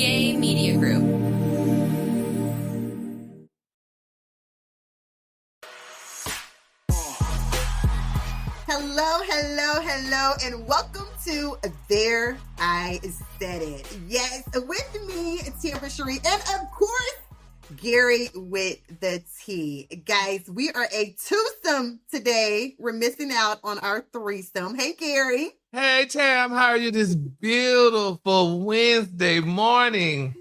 Yay Media Group. Hello, and welcome to There I Said It. Yes, with me, Tambra Cherie, and of course, Gary with the T. Guys, we are a twosome today. We're missing out on our threesome. Hey, Gary. Hey, Tam, how are you this beautiful Wednesday morning?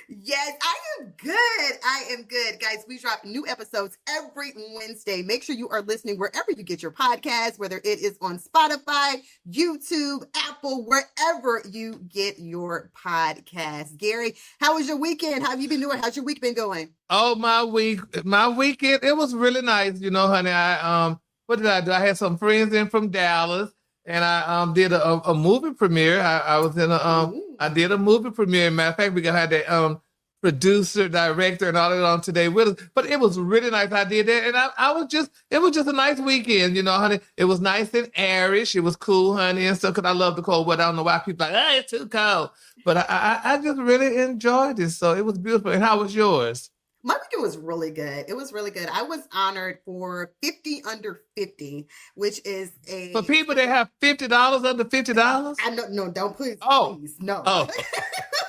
Yes, I am good. Guys, we drop new episodes every Wednesday. Make sure you are listening wherever you get your podcasts, whether it is on Spotify, YouTube, Apple, wherever you get your podcasts. Gary, how was your weekend? How have you been doing? How's your week been going? Oh, my weekend, it was really nice. You know, honey, what did I do? I had some friends in from Dallas, and I did a movie premiere. I did a movie premiere. Matter of fact, we had that producer, director, and all that on today with us. But it was really nice. I did that, and it was just a nice weekend, you know, honey. It was nice and airish. It was cool, honey, and stuff. Because I love the cold weather. I don't know why people are like, it's too cold. But I just really enjoyed it. So it was beautiful. And how was yours? My weekend was really good. It was really good. I was honored for 50 under 50, which is for people that have $50 under $50. I know, no, don't please. Oh, please, no. Oh.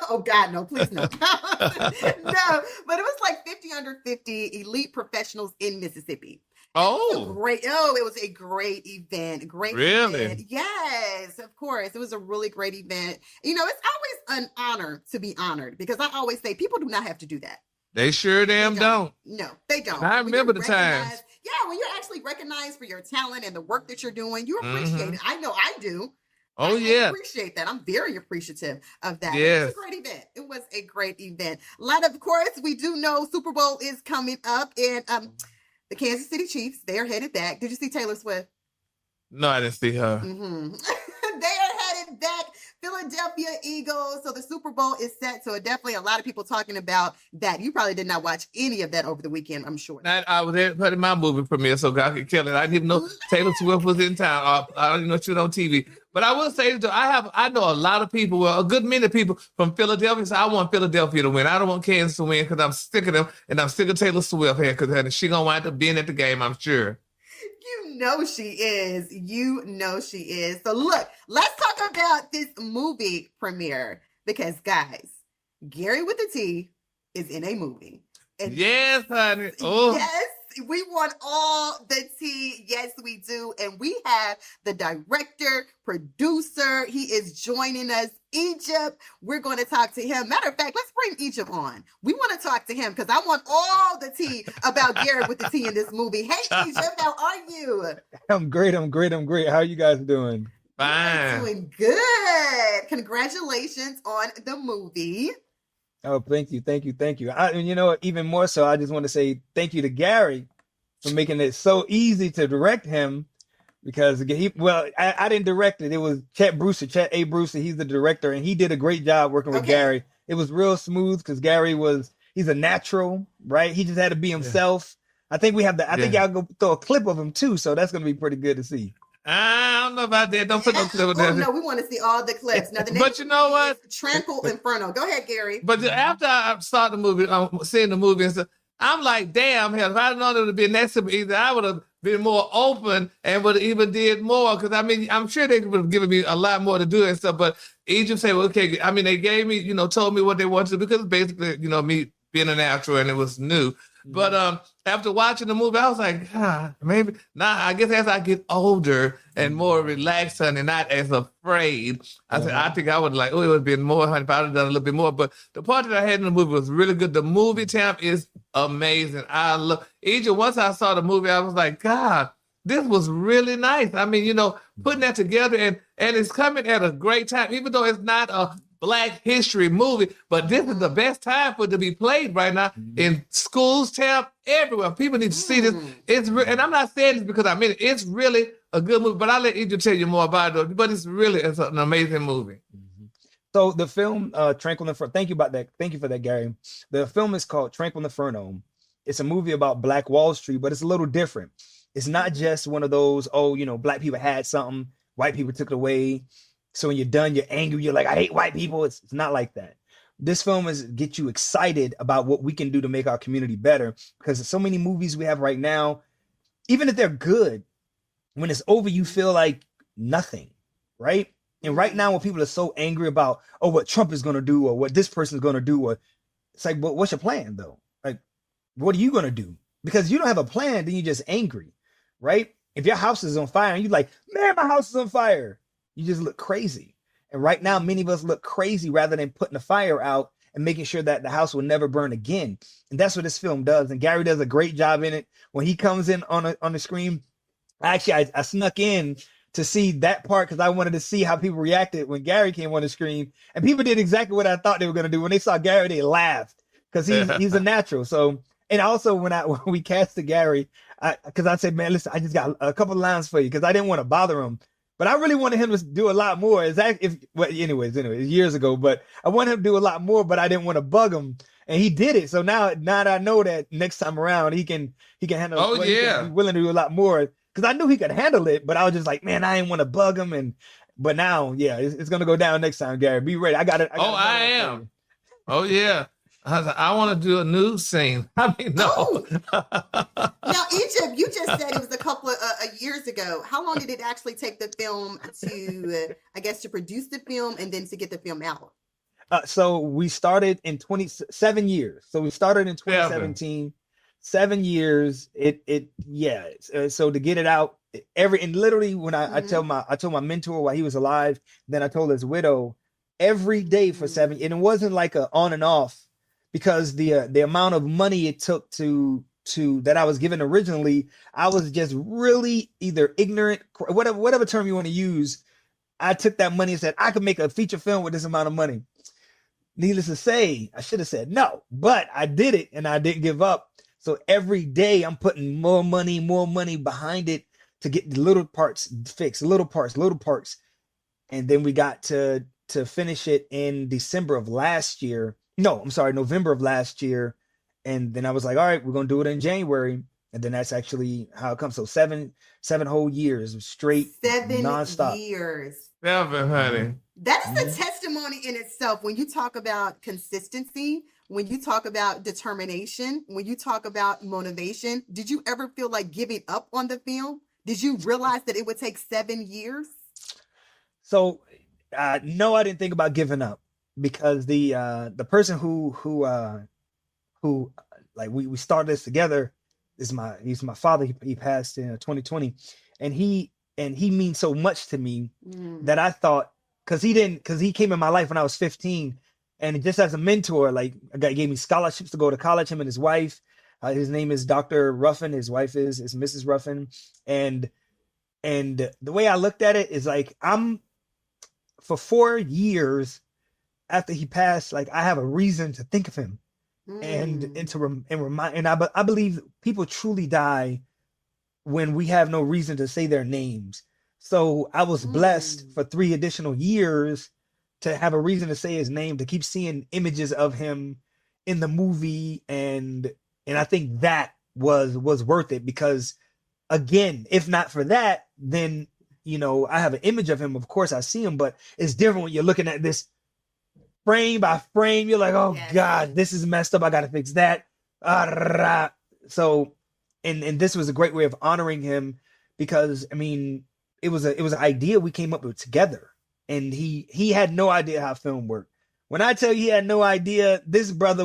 Oh God, no, please no. No, but it was like 50 under 50 elite professionals in Mississippi. Oh, it was a great event. Really? Event. Yes, of course. It was a really great event. You know, it's always an honor to be honored because I always say people do not have to do that. They sure damn don't. No, they don't. I remember the times. Yeah, when you're actually recognized for your talent and the work that you're doing, you appreciate it. I know I do. Oh, yeah. I appreciate that. I'm very appreciative of that. Yes. It was a great event. It was a great event. A lot of course, we do know Super Bowl is coming up, and the Kansas City Chiefs, they are headed back. Did you see Taylor Swift? No, I didn't see her. Mm-hmm. They are headed back. Philadelphia Eagles. So the Super Bowl is set. So definitely a lot of people talking about that. You probably did not watch any of that over the weekend, I'm sure. I was there putting my movie premiere, so God could kill it. I didn't even know Taylor Swift was in town. I didn't know she was on TV. But I will say, I know a lot of people, well, a good many people from Philadelphia. So I want Philadelphia to win. I don't want Kansas to win because I'm sick of them, and I'm sick of Taylor Swift here because she's gonna wind up being at the game, I'm sure. You know she is. So look, let's talk about this movie premiere because, guys, Gary with the T is in a movie. And yes, honey. Oh. Yes, we want all the tea. Yes, we do. And we have the director, producer. He is joining us, Egypt. We're going to talk to him. Matter of fact, let's bring Egypt on. We want to talk to him because I want all the tea about Gary with the T in this movie. Hey, Egypt, how are you? I'm great. How are you guys doing? Fine. We're doing good. Congratulations on the movie. Oh, thank you. And you know, even more so, I just want to say thank you to Gary for making it so easy to direct him because I didn't direct it. It was Chet A. Brewster. He's the director, and he did a great job working with Gary. It was real smooth because he's a natural, right? He just had to be himself. Yeah. I think I'll go throw a clip of him too, so that's going to be pretty good to see. I don't know about that. Don't put no clip of that. No, we want to see all the clips. Now, but you know what? Tranquil Inferno. Go ahead, Gary. But after I saw the movie, seeing the movie and stuff, I'm like, damn, hell, if I'd known it would have been next to me, either I would have been more open and would have even did more. Because, I mean, I'm sure they would have given me a lot more to do and stuff. But Egypt said, well, okay, I mean, they gave me, told me what they wanted to do because basically, me being a natural and it was new. But after watching the movie, I was like, maybe now. I guess as I get older and more relaxed and not as afraid, I said I think I would it would have been more. If I would have done a little bit more. But the part that I had in the movie was really good. The movie time is amazing. I love Egypt. Once I saw the movie, I was like, God, this was really nice. I mean, putting that together and it's coming at a great time, even though it's not a Black history movie, but this is the best time for it to be played right now in schools, town, everywhere. People need to see this. And I'm not saying this because I mean it. It's really a good movie, but I'll let Egypt tell you more about it. But it's an amazing movie. So the film Tranquil Inferno. Thank you for that, Gary. The film is called Tranquil Inferno. It's a movie about Black Wall Street, but it's a little different. It's not just one of those, Black people had something, white people took it away. So when you're done, you're angry. You're like, I hate white people. It's not like that. this film is get you excited about what we can do to make our community better, because there's so many movies we have right now, even if they're good, when it's over, you feel like nothing, right? And right now, when people are so angry about, oh, what Trump is going to do or what this person is going to do, or it's like, what's your plan though? Like, what are you going to do? Because you don't have a plan, then you're just angry, right? If your house is on fire and you're like, man, my house is on fire, you just look crazy. And right now, many of us look crazy rather than putting the fire out and making sure that the house will never burn again. And that's what this film does. And Gary does a great job in it. When he comes in on the screen, actually, I snuck in to see that part because I wanted to see how people reacted when Gary came on the screen. And people did exactly what I thought they were going to do. When they saw Gary, they laughed because he's a natural. So, and also when we casted Gary, because I said, man, listen, I just got a couple of lines for you because I didn't want to bother him. But I really wanted him to do a lot more. Anyways, years ago. But I wanted him to do a lot more, but I didn't want to bug him. And he did it. So now that I know that next time around he can handle it. Oh, yeah. He's willing to do a lot more. Because I knew he could handle it, but I was just like, man, I didn't want to bug him. But now, yeah, it's gonna go down next time, Gary. Be ready. I got it. I am. Oh yeah. I want to do a nude scene. I mean, no. Oh. Now, Egypt, you just said it was a couple of years ago. How long did it actually take the film to, to produce the film and then to get the film out? So we started in 27 years. So we started in 2017. 7 years. So to get it out, and literally when I told my mentor while he was alive, then I told his widow every day for 7 years. And it wasn't like a on and off, because the amount of money it took to that I was given originally, I was just really either ignorant, whatever term you want to use. I took that money and said I could make a feature film with this amount of money. Needless to say, I should have said no, but I did it and I didn't give up. So every day I'm putting more money behind it to get the little parts fixed, little parts. And then we got to finish it in November of last year. And then I was like, all right, we're going to do it in January. And then that's actually how it comes. So seven whole years of straight, 7 nonstop. years. 7, honey. That is a testimony in itself. When you talk about consistency, when you talk about determination, when you talk about motivation, did you ever feel like giving up on the film? Did you realize that it would take 7 years? So, no, I didn't think about giving up, because the person who like we started this together he's my father. He passed in 2020, and he means so much to me that I thought, because he came in my life when I was 15. And just as a mentor, like, a guy gave me scholarships to go to college, him and his wife. His name is Dr. Ruffin. His wife is Mrs. Ruffin. And the way I looked at it is like, for 4 years after he passed, like, I have a reason to think of him and to remind. And I believe people truly die when we have no reason to say their names. So I was blessed for 3 additional years to have a reason to say his name, to keep seeing images of him in the movie. And I think that was worth it, because, again, if not for that, then, I have an image of him. Of course I see him, but it's different when you're looking at this frame by frame. You're like, oh God, this is messed up. I got to fix that. So, and this was a great way of honoring him, because, I mean, it was an idea we came up with together. And he had no idea how film worked. When I tell you he had no idea, this brother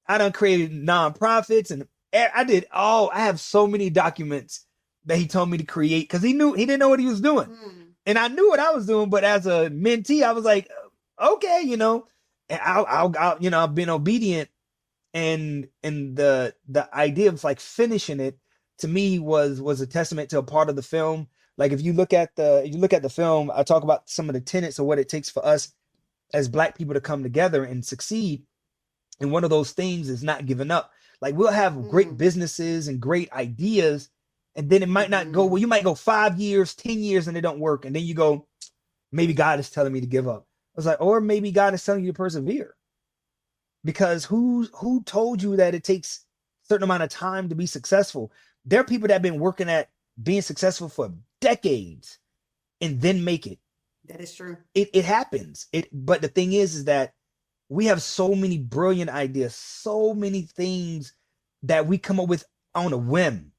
I done created nonprofits, and I have so many documents that he told me to create, because he didn't know what he was doing. And I knew what I was doing, but as a mentee, I was like, okay, and I've been obedient. And the idea of like finishing it, to me, was a testament to a part of the film. Like, if you look at the film, I talk about some of the tenets of what it takes for us as Black people to come together and succeed. And one of those things is not giving up. Like, we'll have great businesses and great ideas, and then it might not go well. You might go 5 years, 10 years, and it don't work. And then you go, maybe God is telling me to give up. I was like, or maybe God is telling you to persevere. Because who told you that it takes a certain amount of time to be successful? There are people that have been working at being successful for decades and then make it. That is true. It happens. But the thing is that we have so many brilliant ideas, so many things that we come up with on a whim.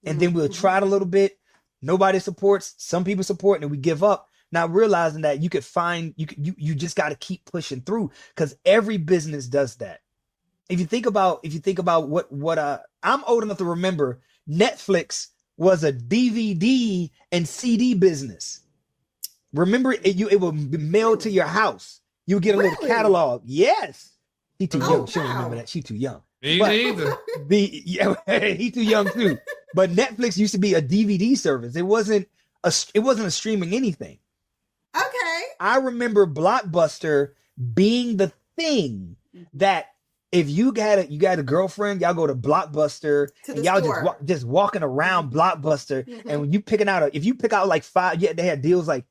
And then we'll try it a little bit. Nobody supports, some people support, and we give up. Not realizing that you could find, you just got to keep pushing through, because every business does that. If you think about what I'm old enough to remember, Netflix was a DVD and CD business. Remember, it would be mailed to your house. You would get a little catalog. Yes. He too young. She don't remember that. She too young. Me neither. He too young too. But Netflix used to be a DVD service. It wasn't a streaming anything. Okay. I remember Blockbuster being the thing that if you got a girlfriend, y'all go to Blockbuster and y'all just walking around Blockbuster, and when you if you pick out like 5, they had deals like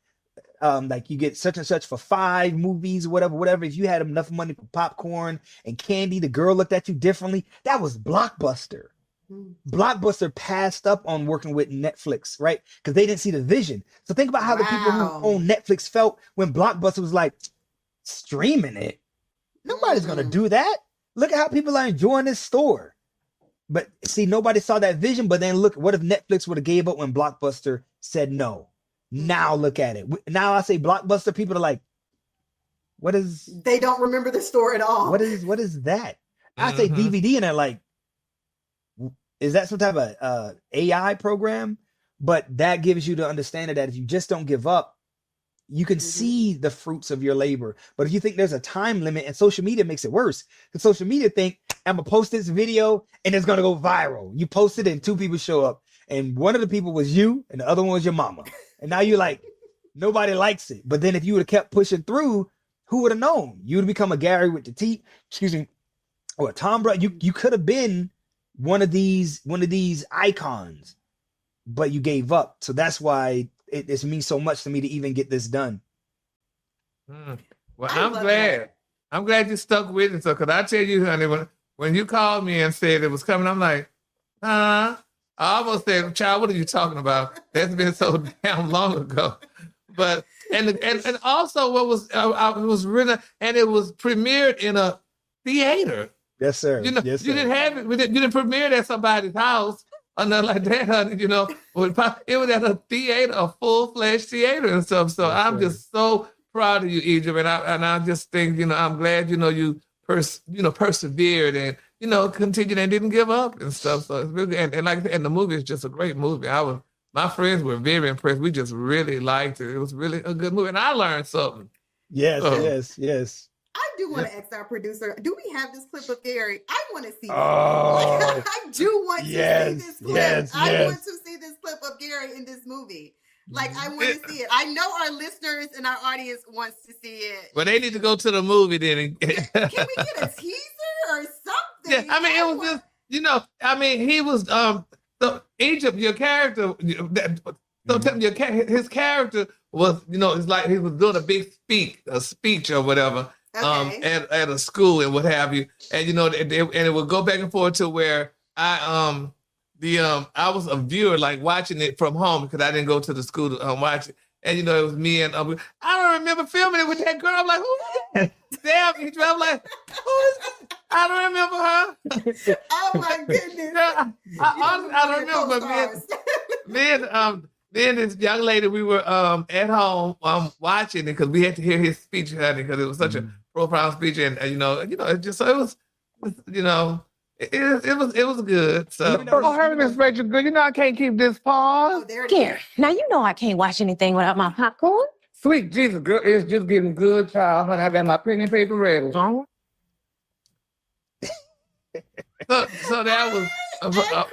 you get such and such for 5 movies, whatever. If you had enough money for popcorn and candy, the girl looked at you differently. That was Blockbuster. Blockbuster passed up on working with Netflix, right? Because they didn't see the vision. So think about how the people who own Netflix felt when Blockbuster was like, streaming it. Nobody's gonna do that. Look at how people are enjoying this store. But see, nobody saw that vision. But then look, what if Netflix would have gave up when Blockbuster said no? Now look at it. Now I say Blockbuster, people are like, what is? They don't remember the store at all. What is that? I say DVD and they're like, is that some type of AI program? But that gives you the understanding that if you just don't give up, you can see the fruits of your labor. But if you think there's a time limit, and social media makes it worse, because social media think, I'm gonna post this video and it's gonna go viral. You post it and 2 people show up, and one of the people was you and the other one was your mama. And now you're like, nobody likes it. But then if you would have kept pushing through, who would have known? You would have become a Gary with the T, or a Tambra. You could have been one of these icons, but you gave up. So that's why it means so much to me to even get this done. Well, I'm glad. I'm glad you stuck with it. So, because I tell you, honey, when you called me and said it was coming, I'm like, I almost said, child, what are you talking about? That's been so damn long ago. But and also what was it was really, and it was premiered in a theater. Yes, sir. You know, yes, you didn't have it. You didn't premiere it at somebody's house or nothing like that, honey. You know, it was at a theater, a full-fledged theater and stuff. So yes, I'm just so proud of you, Egypt, and I just think, I'm glad you persevered and continued and didn't give up and stuff. So it's really and like, and the movie is just a great movie. My friends were very impressed. We just really liked it. It was really a good movie, and I learned something. Yes, yes. I do want to ask our producer, do we have this clip of Gary? I want to see oh, I do want to see this clip. I want to see this clip of Gary in this movie. Like, I want to see it. I know our listeners and our audience wants to see it. Well, they need to go to the movie then. Can we get a teaser or something? Yeah, I mean, it was just, he was, so Egypt, your character, his character was, it's like he was doing a big speech or whatever. Okay. At a school and what have you, and and it would go back and forth to where I was a viewer, like watching it from home because I didn't go to the school to watch it, and it was me and I don't remember filming it with that girl. I'm like, who is that? Damn, I'm like, who is that? I don't remember her. Oh my goodness! I don't remember, but then this young lady, we were at home watching it because we had to hear his speech, honey, because it was such a profound speech, and it just so it was, it was good. So her Miss Rachel, good. I can't keep this pause. Gary, now I can't watch anything without my popcorn. Sweet Jesus, girl, it's just getting good, child. Honey, I got my pen and paper ready. So that was. I love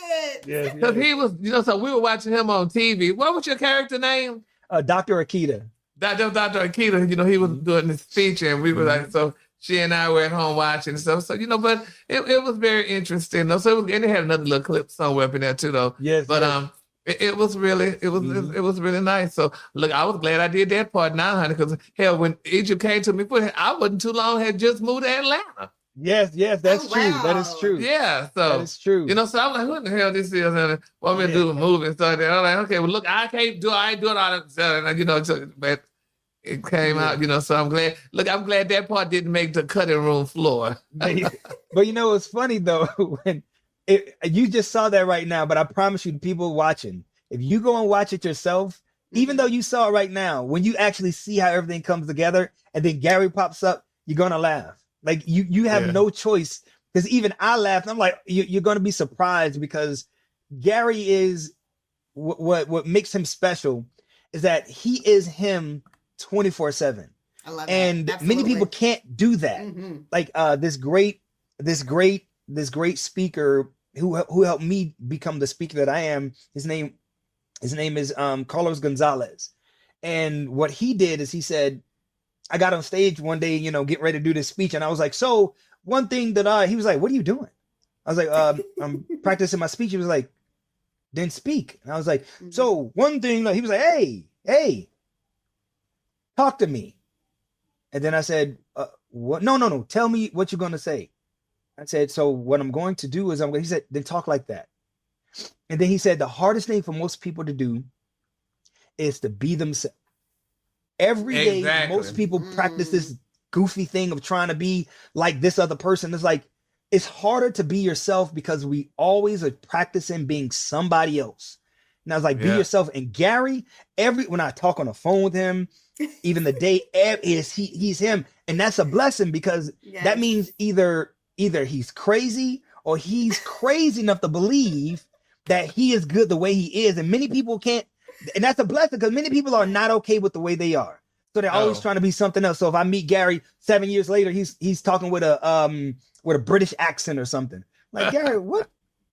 it. Because he was, so we were watching him on TV. What was your character name? Dr. Akita. Dr. Akita, he was doing the speech, and we were like, so she and I were at home watching and stuff. So, but it was very interesting. Though. So and they had another little clip somewhere up in there too, though. Yes. But it was really nice. So look, I was glad I did that part now, honey, because hell, when Egypt came to me, I wasn't too long, had just moved to Atlanta. Yes, that's true. Wow. That is true. Yeah, so that is true. So I'm like, what the hell this is? And want me to do a movie and stuff. And I'm like, okay, well, look, I ain't doing all that stuff. And but it came out, so I'm glad. Look, I'm glad that part didn't make the cutting room floor. But it's funny though, when you just saw that right now, but I promise you, the people watching, if you go and watch it yourself, even though you saw it right now, when you actually see how everything comes together and then Gary pops up, you're going to laugh. Like you have no choice, because even I laughed. I'm like, you're going to be surprised, because Gary is what makes him special is that he is him 24/7. I love and that. Many people can't do that. Like this great speaker who helped me become the speaker that I am. His name is Carlos Gonzalez. And what he did is he said, I got on stage one day, getting ready to do this speech, and I was like, so one thing that he was like, what are you doing? I was like, I'm practicing my speech. He was like, then speak. And I was like, so one thing, he was like, hey, talk to me. And then I said, what? No. Tell me what you're going to say. I said, so what I'm going to do is he said, then talk like that. And then he said, the hardest thing for most people to do is to be themselves. Every day, most people practice this goofy thing of trying to be like this other person. It's like, it's harder to be yourself because we always are practicing being somebody else. And I was like, be yourself. And Gary, when I talk on the phone with him, even the day he's him. And that's a blessing, because that means either he's crazy or he's crazy enough to believe that he is good the way he is. And many people can't, and that's a blessing, because many people are not okay with the way they are. So they're always trying to be something else. So if I meet Gary 7 years later, he's talking with a British accent or something. Like, Gary, what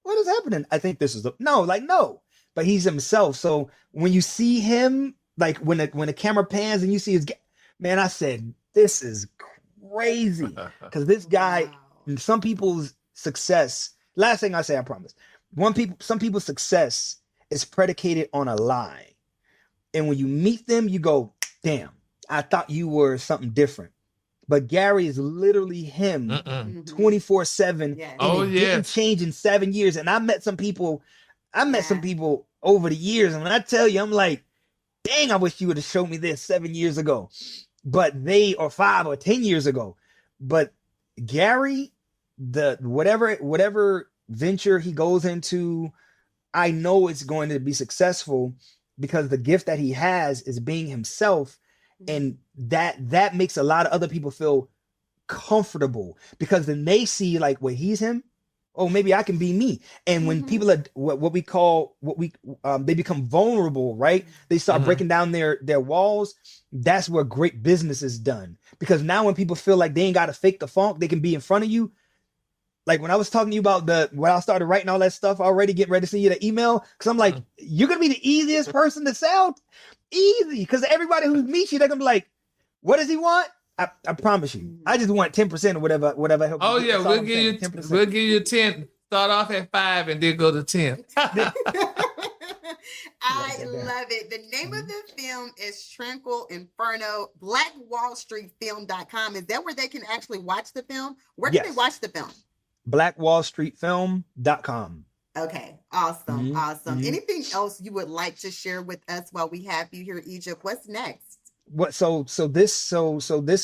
is happening? I think this is no. But he's himself. So when you see him, like when the camera pans and you see man, I said, this is crazy. Because this guy, and some people's success, last thing I say, I promise. Some people's success is predicated on a lie. And when you meet them, you go, damn, I thought you were something different. But Gary is literally him 24/7. Yes. And it didn't change in 7 years. And I met some people over the years. And when I tell you, I'm like, dang, I wish you would have showed me this 7 years ago. Or 5 or 10 years ago. But Gary, whatever venture he goes into, I know it's going to be successful, because the gift that he has is being himself. And that makes a lot of other people feel comfortable, because then they see, like, well, he's him. Oh, maybe I can be me. And when people are they become vulnerable, right? They start breaking down their walls. That's where great business is done. Because now when people feel like they ain't got to fake the funk, they can be in front of you. Like when I was talking to you about when I started writing all that stuff already, getting ready to send you the email, because I'm like, you're going to be the easiest person to sell. Easy. Because everybody who meets you, they're going to be like, what does he want? I promise you. I just want 10% or whatever help. Oh, yeah. We'll give you 10%. We'll give you 10. Start off at 5 and then go to 10. I love it. The name of the film is Tranquil Inferno. BlackWallStreetFilm.com. Is that where they can actually watch the film? Where can they watch the film? BlackWallStreetFilm.com. Okay, awesome, awesome. Anything else you would like to share with us while we have you here, Egypt? What's next? So this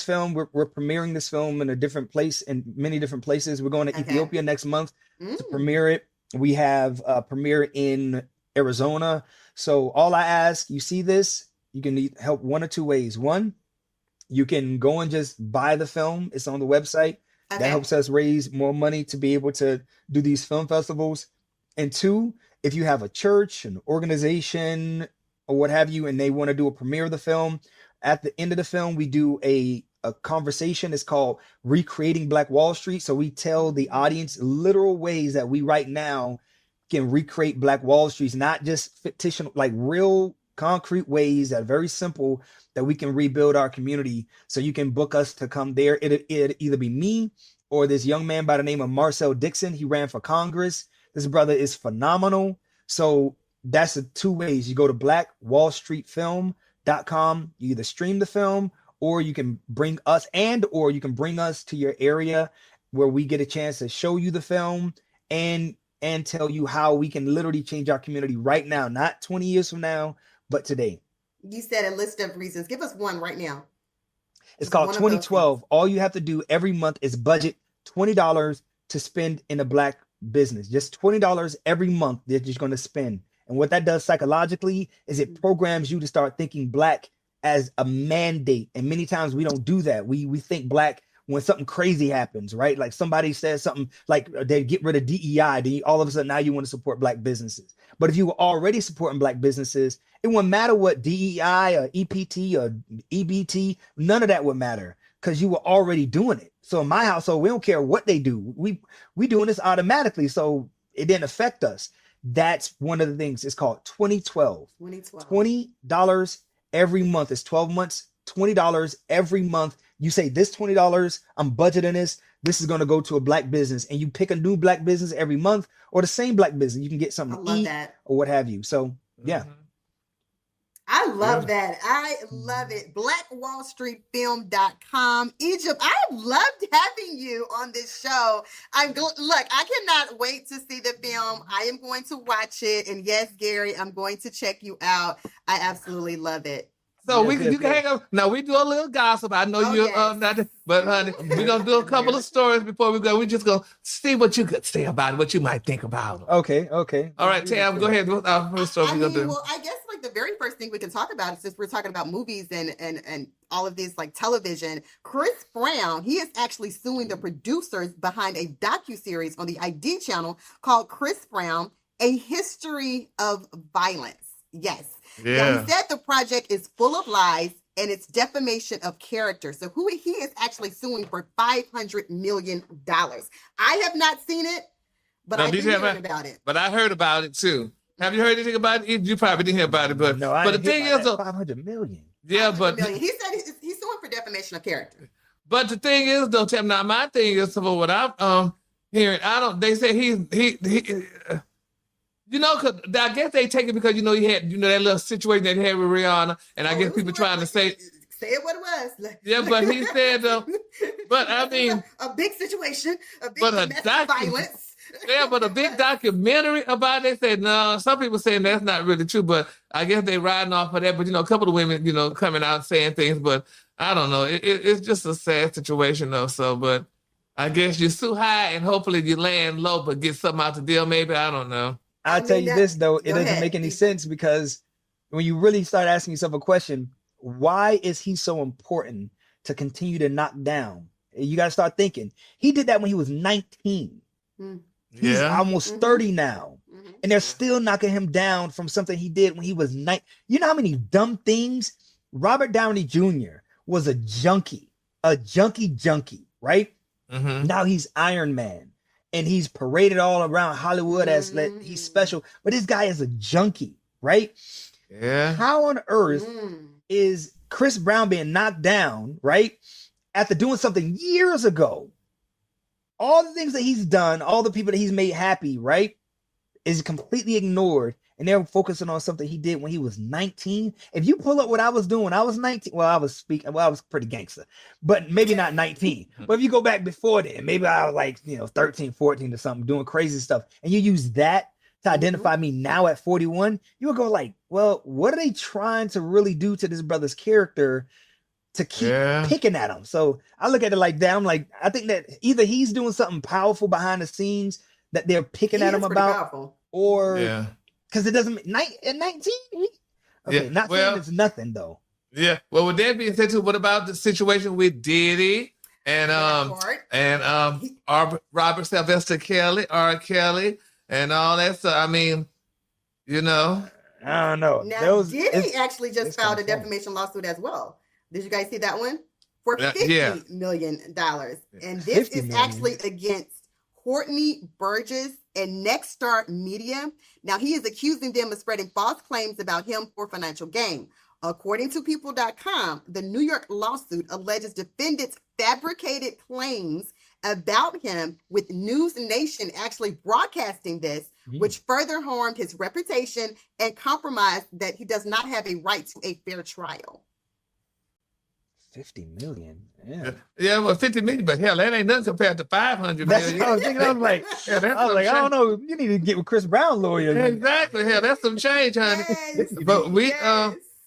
film, we're premiering this film in a different place, in many different places. We're going to Ethiopia next month to premiere it. We have a premiere in Arizona. So all I ask, you see this, you can need help one or two ways. One, you can go and just buy the film. It's on the website. That helps us raise more money to be able to do these film festivals. And two, if you have a church, an organization, or what have you, and they want to do a premiere of the film, at the end of the film, we do a conversation. It's called Recreating Black Wall Street. So we tell the audience literal ways that we right now can recreate Black Wall Streets, not just fictional, like real concrete ways that are very simple, that we can rebuild our community. So you can book us to come there. It'd either be me or this young man by the name of Marcel Dixon. He ran for Congress. This brother is phenomenal. So that's the two ways. You go to blackwallstreetfilm.com. You either stream the film, or you can bring us or you can bring us to your area where we get a chance to show you the film and tell you how we can literally change our community right now, not 20 years from now, but today. You said a list of reasons. Give us one right now. It's Just called one of those 2012. All you have to do every month is budget $20 to spend in a black business. Just $20 every month that you're going to spend. And what that does psychologically is it programs you to start thinking black as a mandate. And many times we don't do that. We think black when something crazy happens, right? Like somebody says something like they get rid of DEI, then all of a sudden now you want to support black businesses. But if you were already supporting black businesses, it wouldn't matter what DEI or EPT or EBT, none of that would matter because you were already doing it. So in my household, we don't care what they do. We doing this automatically. So it didn't affect us. That's one of the things. It's called 2012. 2012. $20 every month. It's 12 months, $20 every month. You say this $20, I'm budgeting this. This is going to go to a black business, and you pick a new black business every month or the same black business. You can get something to eat or what have you. So yeah. I love that. I love it. BlackWallStreetFilm.com. Egypt, I loved having you on this show. Look, I cannot wait to see the film. I am going to watch it. And yes, Gary, I'm going to check you out. I absolutely love it. So you can hang up. Now we do a little gossip. I know you're not, but honey, we're gonna do a couple of stories before we go. We're just gonna see what you could say about it, what you might think about it. Okay. All right, Tam, go ahead. What's our first story we're gonna do? Well, I guess like the very first thing we can talk about, since we're talking about movies and all of these like television, Chris Brown, he is actually suing the producers behind a docuseries on the ID channel called Chris Brown, A History of Violence. Yes. Yeah. Now, he said the project is full of lies and it's defamation of character. So he is actually suing for $500 million. I have not seen it, but I did hear about it. But I heard about it too. Have you heard anything about it? You probably didn't hear about it, but no, but the thing is, $500 million. Yeah, but he said he's suing for defamation of character. But the thing is, though, Tim. Now my thing is, for what I'm hearing, They say he. You know, cause I guess they take it because he had that little situation that he had with Rihanna, and I guess people trying to say it what it was. Yeah, but he said but I mean a big situation, a big violence. Yeah, but a big documentary about it. They said no. Some people saying that's not really true, but I guess they riding off of that. But a couple of women, coming out saying things, but I don't know. It's just a sad situation though. So, but I guess you sue high and hopefully you land low, but get something out the deal. Maybe I don't know. I'll tell you this though, it doesn't make any sense because when you really start asking yourself a question, why is he so important to continue to knock down? You got to start thinking. He did that when he was 19. He's almost 30 now. And they're still knocking him down from something he did when he was 9. You know how many dumb things? Robert Downey Jr. was a junkie, right? Now he's Iron Man. And he's paraded all around Hollywood as he's special. But this guy is a junkie, right? Yeah. How on earth is Chris Brown being knocked down, right? After doing something years ago. All the things that he's done, all the people that he's made happy, right? Is completely ignored. And they're focusing on something he did when he was 19. If you pull up what I was doing when I was 19, I was pretty gangster, but maybe not 19. But if you go back before then, maybe I was like, 13, 14 or something, doing crazy stuff. And you use that to identify me now at 41, you would go like, well, what are they trying to really do to this brother's character to keep picking at him? So I look at it like that. I'm like, I think that either he's doing something powerful behind the scenes that they're picking at him about, or because it doesn't at 19. Not saying it's nothing though. Yeah. Well, with that being said, too, what about the situation with Diddy and Robert Sylvester Kelly, R. Kelly, and all that stuff? I mean, I don't know. Now, Diddy actually just filed a defamation lawsuit as well. Did you guys see that one? For $50 million. And this is actually against Courtney Burgess and Nexstar Media. Now, he is accusing them of spreading false claims about him for financial gain. According to People.com, the New York lawsuit alleges defendants fabricated claims about him, with News Nation actually broadcasting this, which further harmed his reputation and compromised that he does not have a right to a fair trial. 50 million. Well, 50 million, but hell, that ain't nothing compared to 500 million. What I was thinking. I was like, I don't know. You need to get with Chris Brown lawyer. Exactly. Hell, that's some change, honey. Yes, but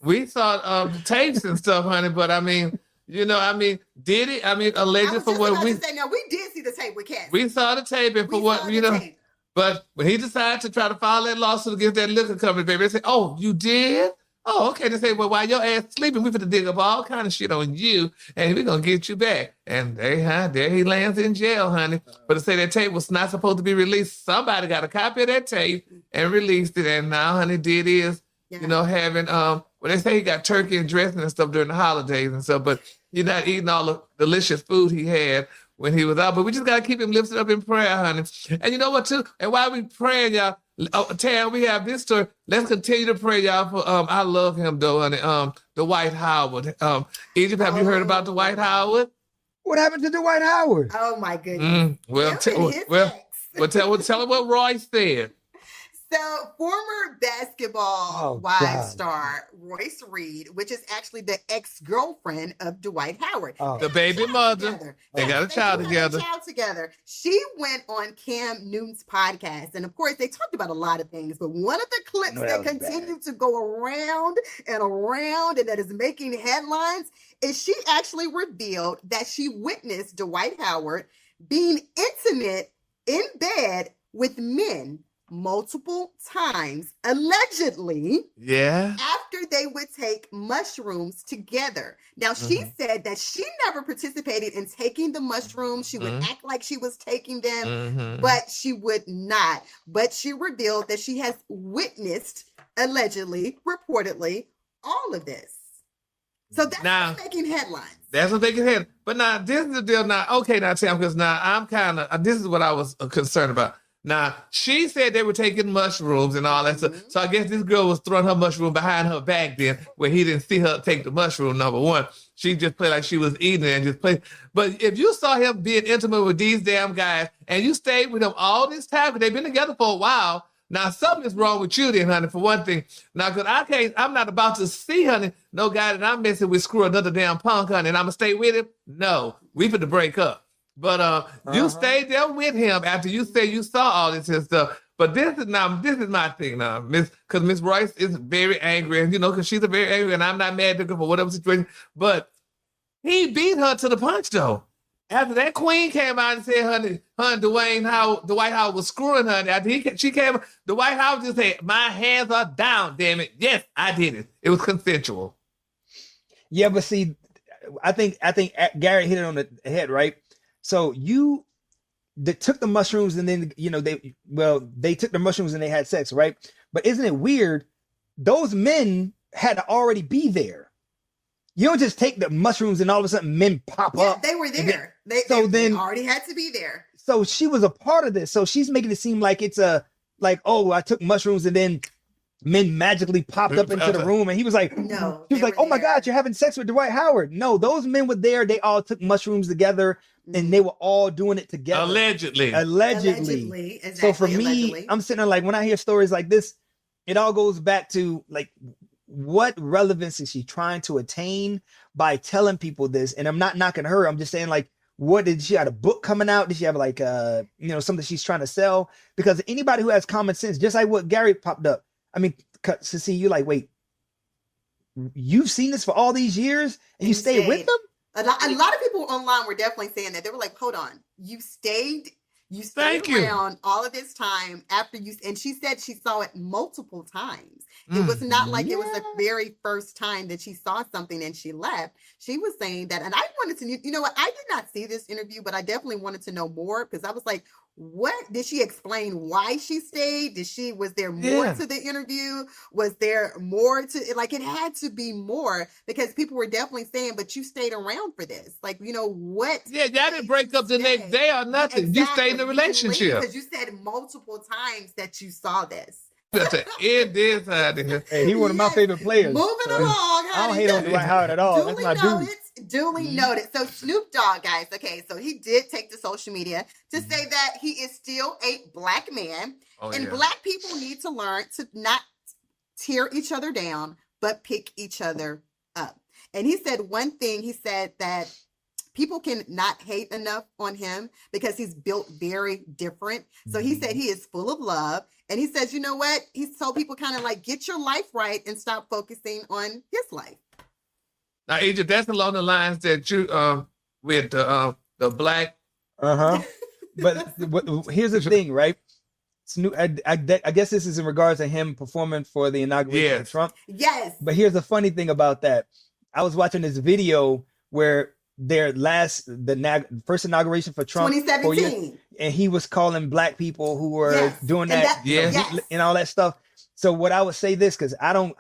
We saw the tapes and stuff, honey. But I mean, Diddy. Alleged for what we. Now we did see the tape with Cassie. We saw the tape, and for what tape. But when he decided to try to file that lawsuit against that liquor company, baby, they say, "Oh, you did? Oh, okay." They say, "Well, while your ass sleeping, we finna dig up all kind of shit on you, and we're gonna get you back." And there he lands in jail, honey. But to say that tape was not supposed to be released, somebody got a copy of that tape and released it, and now, honey, Diddy is, having well, they say he got turkey and dressing and stuff during the holidays and stuff, but he's not eating all the delicious food he had when he was out. But we just got to keep him lifted up in prayer, honey. And you know what, too? And while we praying, y'all, Tam, we have this story. Let's continue to pray, y'all, for, I love him, though, honey, Dwight Howard. Egypt, have you heard about Dwight Howard? What happened to Dwight Howard? Oh, my goodness. Tell him what Roy said. So, former basketball wives star Royce Reed, which is actually the ex-girlfriend of Dwight Howard. The baby mother. They got a child together. She went on Cam Newton's podcast. And, of course, they talked about a lot of things. But one of the clips that continued to go around and around and that is making headlines is she actually revealed that she witnessed Dwight Howard being intimate in bed with men multiple times, allegedly, after they would take mushrooms together. Now, she said that she never participated in taking the mushrooms. She would act like she was taking them, but she would not. But she revealed that she has witnessed, allegedly, reportedly, all of this. So that's what's making headlines. That's what making headlines. But now, this is the deal now. Okay, now, Sam, because now I'm kind of, this is what I was concerned about. Now, she said they were taking mushrooms and all that stuff. So I guess this girl was throwing her mushroom behind her back then where he didn't see her take the mushroom, number one. She just played like she was eating it and just played. But if you saw him being intimate with these damn guys and you stayed with them all this time, because they've been together for a while, now something is wrong with you then, honey, for one thing. Now, because I'm not about to see, honey, no guy that I'm messing with screw another damn punk, honey, and I'm going to stay with him? No, we finna break up. But you stayed there with him after you said you saw all this and stuff. But this is my thing now, because Miss Royce is very angry, and because she's a very angry, and I'm not mad at her for whatever situation. But he beat her to the punch though. After that queen came out and said, honey, Dwight Howard was screwing her. After she came, Dwight Howard just said, "My hands are down, damn it. Yes, I did it. It was consensual." Yeah, but see, I think Gary hit it on the head, right? So they took the mushrooms and then, they took the mushrooms and they had sex, right? But isn't it weird? Those men had to already be there. You don't just take the mushrooms and all of a sudden men pop up. They were there. They already had to be there. So she was a part of this. So she's making it seem like it's I took mushrooms and then men magically popped up into the room, and he was like, "No." He was like, "Oh my God, you're having sex with Dwight Howard." No, those men were there. They all took mushrooms together, and they were all doing it together. Allegedly. Exactly, so for me, I'm sitting there like, when I hear stories like this, it all goes back to like, what relevance is she trying to attain by telling people this? And I'm not knocking her. I'm just saying, like, what did she have a book coming out? Did she have like something she's trying to sell? Because anybody who has common sense, just like what Gary popped up. I mean, to see you like, wait, you've seen this for all these years and you stayed with them? A lot of people online were definitely saying that. They were like, hold on, you stayed around all of this time after you, and she said she saw it multiple times. It was not like it was the very first time that she saw something and she left. She was saying that, and I wanted to, you know what, I did not see this interview, but I definitely wanted to know more, because I was like, what did she explain why she stayed? Was there more to the interview? Was there more to, like, it had to be more, because people were definitely saying, but you stayed around for this. Like, what? Yeah, y'all didn't break up the next day or nothing. Exactly. You stayed in the relationship. Because you said multiple times that you saw this. It is. Hey, he one of my favorite players. Moving along. I don't hate on Dwight Howard at all. That's my dude. Duly noted. So Snoop Dogg, guys, okay, so he did take to social media to say that he is still a black man, and black people need to learn to not tear each other down, but pick each other up. And he said one thing, he said that people can not hate enough on him because he's built very different. So he said he is full of love. And he says, you know what? He's told people kind of like, get your life right and stop focusing on his life. Now, Egypt, that's along the lines that you, with the black. But here's the thing, right? I guess this is in regards to him performing for the inauguration of Trump. Yes. But here's the funny thing about that. I was watching this video where their first inauguration for Trump, 2017, and he was calling black people who were doing that, and all that stuff. So what I would say this, because I don't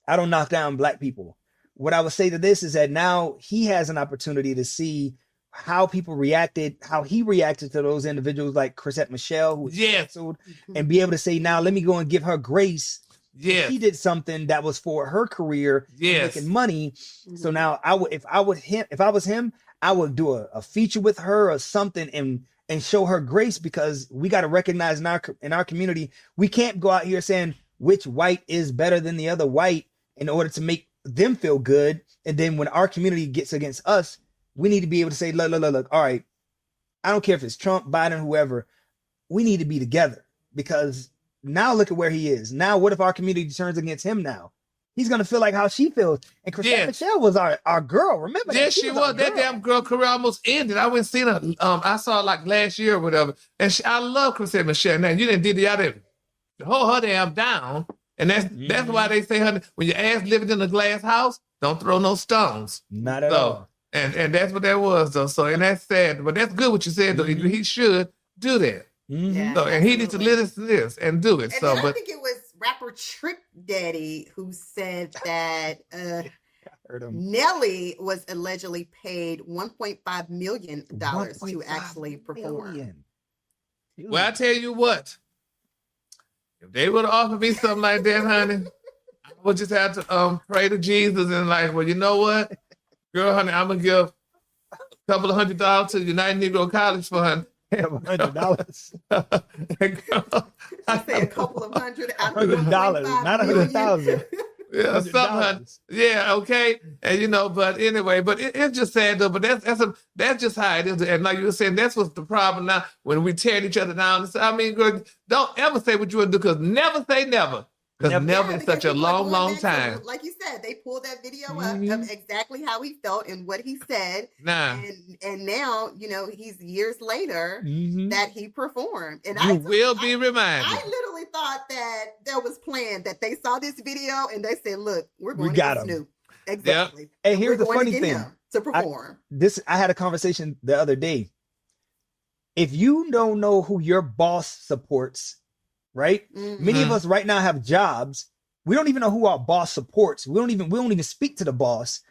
knock down black people. What I would say to this is that now he has an opportunity to see how people reacted, how he reacted to those individuals like Chrisette Michelle, who was canceled, and be able to say, now let me go and give her grace. Yes. He did something that was for her career, making money. So now if I was him, I would do a feature with her or something and show her grace, because we got to recognize in our community, we can't go out here saying which white is better than the other white in order to make them feel good. And then when our community gets against us, we need to be able to say, look, all right, I don't care if it's Trump, Biden, whoever, we need to be together, because now look at where he is. Now, what if our community turns against him now? He's going to feel like how she feels. And Chrisette Michelle was our girl. Remember that? Yes, she was. That damn girl career almost ended. I went and seen her. I saw her like last year or whatever. And I love Chrisette Michelle. Now, you didn't Diddy out there. Hold her damn down. And that's why they say, honey, when your ass living in a glass house, don't throw no stones. Not at all. And that's what that was, though. So, and that's sad. But that's good what you said, though. He should do that. Yeah, so, and he needs to listen to this and do it. And I think it was rapper Trick Daddy who said that Nelly was allegedly paid $1.5 million to actually perform. Well, I tell you what, if they would have offered me something like that, honey, I would just have to pray to Jesus and like, well, you know what, girl, honey, I'm gonna give a couple of $100 to United Negro College for honey. $100. I say a couple of $100, not 100,000. Yeah, something. Yeah, okay. And but anyway, but it's just sad though. But that's just how it is. And like you were saying, that's what's the problem now when we tear each other down. I mean, girl, don't ever say what you want to do, because never say never. Because never is such a long time. Like you said, they pulled that video up of exactly how he felt and what he said. And now, he's years later that he performed. And you will be reminded. I literally thought that there was planned, that they saw this video and they said, look, we're going to get Snoop. Exactly. Yep. And here's the funny thing. To perform. I had a conversation the other day. If you don't know who your boss supports, right? Many of us right now have jobs. We don't even know who our boss supports. We don't even speak to the boss,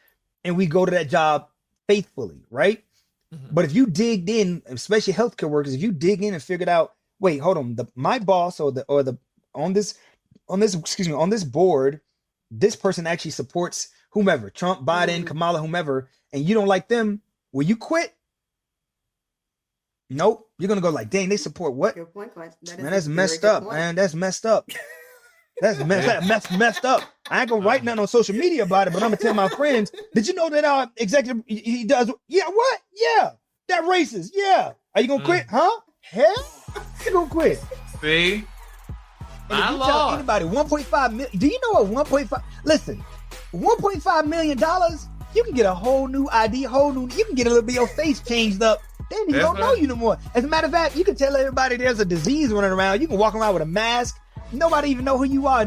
and we go to that job faithfully, right? But if you dig in, especially healthcare workers, if you dig in and figured out, wait, hold on, my boss on this board, this person actually supports whomever, Trump, Biden, Kamala, whomever, and you don't like them, will you quit? Nope. You're gonna go like, dang, they support what? Good point, man, that's messed up, man. That's messed up. That's messed up. I ain't gonna write nothing on social media about it, but I'm gonna tell my friends, did you know that our executive, he does, yeah, what? Yeah, that racist, yeah. Are you gonna quit? Huh? Hell, you gonna quit. See? And if you tell anybody 1.5 million, do you know what 1.5, listen, $1.5 million, you can get a whole new ID, you can get a little bit of your face changed up. They don't know you no more. As a matter of fact, you can tell everybody there's a disease running around. You can walk around with a mask. Nobody even know who you are.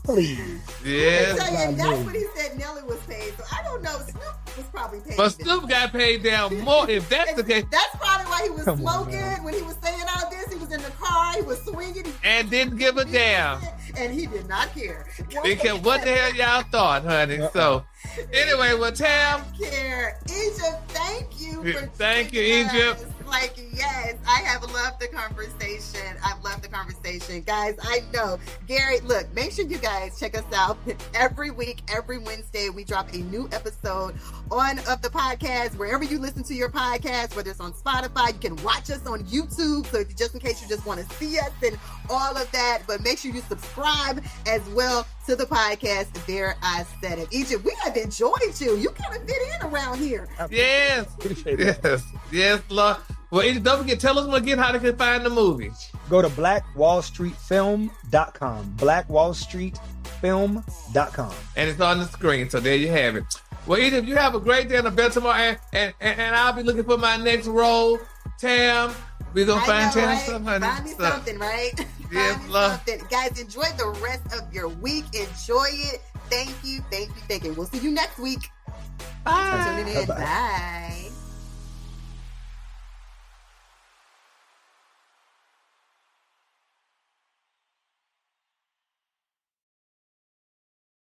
Please. Yeah. That's what he said Nelly was paid. So I don't know. Snoop was probably paid. But Snoop got paid down more if that's the case. That's probably why he was smoking when he was saying all this. He was in the car. He was swinging. And didn't give a damn. And he did not care. Because what the hell y'all thought, honey? So, anyway, well, Tam. Egypt, thank you. Thank you, Egypt. Like, yes, I I have loved the conversation. I've loved the conversation. Guys, I know. Gary, look, make sure you guys check us out every week, every Wednesday. We drop a new episode of the podcast, wherever you listen to your podcast, whether it's on Spotify, you can watch us on YouTube. So just in case you just want to see us and all of that, but make sure you subscribe as well to the podcast. There, I said it. Egypt, we have enjoyed you. You kind of fit in around here. Yes. Yes, Lord. Well, Egypt, don't forget, tell us again how they can find the movie. Go to blackwallstreetfilm.com. blackwallstreetfilm.com. And it's on the screen, so there you have it. Well, Egypt, you have a great day in the bed tomorrow, and I'll be looking for my next role. Tam, we're going to find Tam right? something. Find me something, right? Yes, Find me love. something. Guys, enjoy the rest of your week. Enjoy it. Thank you. We'll see you next week. Bye. Tuning in. Bye-bye. Bye.